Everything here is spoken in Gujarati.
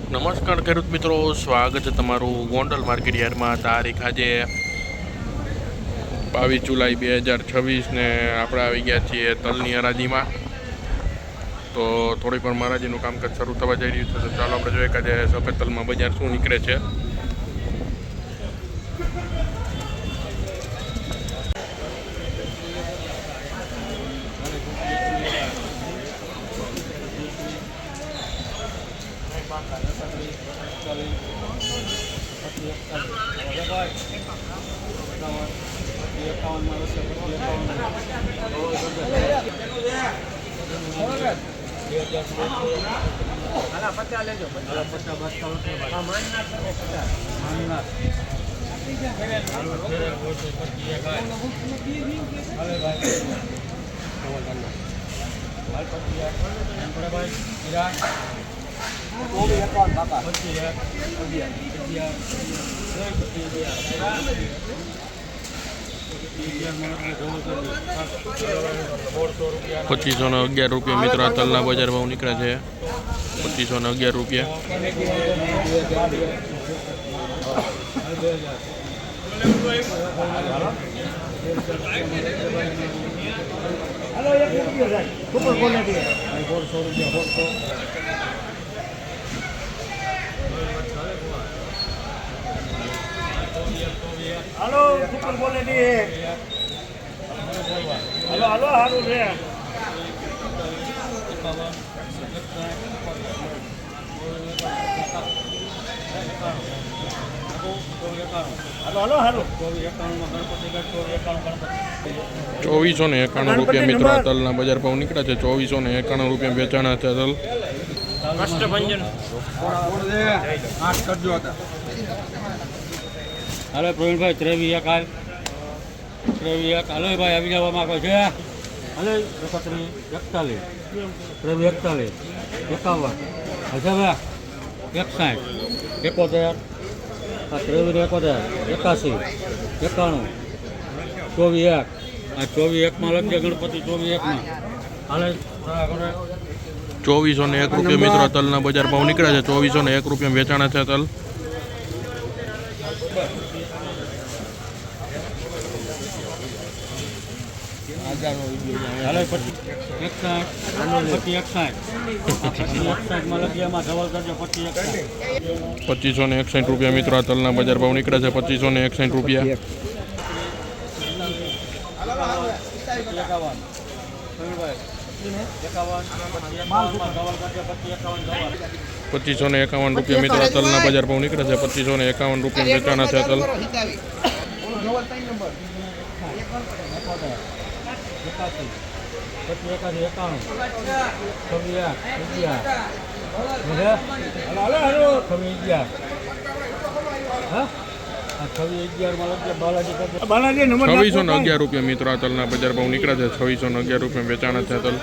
નમસ્કાર ખેડૂત મિત્રો, સ્વાગત છે તમારું ગોંડલ માર્કેટ યાર્ડમાં. તારીખ આજે 22 જુલાઈ 2026 ને આપણે આવી ગયા છીએ તલની હરાજીમાં. તો થોડીક વાર હરાજીનું કામકાજ શરૂ થવા જઈ રહ્યું છે. તો ચાલો આપણે જોઈએ કે આજે સફેદ તલમાં બજાર શું નીકળે છે. ₹2511 મિત્રો આ તલના બજાર ભાવ નીકળે છે. ₹2511. हेलो सुपर बोले दी है हेलो हेलो हारू रे हेलो हेलो हारू ₹2491 મિત્રો આ તલના બજાર ભાવ નીકળ્યા છે. ₹2491 વેચાણા છે તલ. કષ્ટભંજન હાલો પ્રવીણભાઈ 23 હાલો ભાઈ આવી જવા માંગો છે. હાલો 31 41 41 51 હજાર 61 71 71 81 91 24 આ 24 માં લખજે ગણપતિ 24 માં હાલે ₹2401 મિત્રો તલના બજાર ભાવ નીકળ્યા છે. ₹2401 વેચાણા છે તલ. હાલો ₹2561 મિત્રો આ તલના બજાર ભાવ નીકળ્યા છે. ₹2561. ₹2551 મિત્રો આ તલના બજાર ભાવ નીકળે છે. ₹2551 વેચાણા છે તલ. ₹2611 મિત્રો આ તલના બજાર ભાવ નીકળ્યા છે. ₹2611 વેચાણા છે તલ.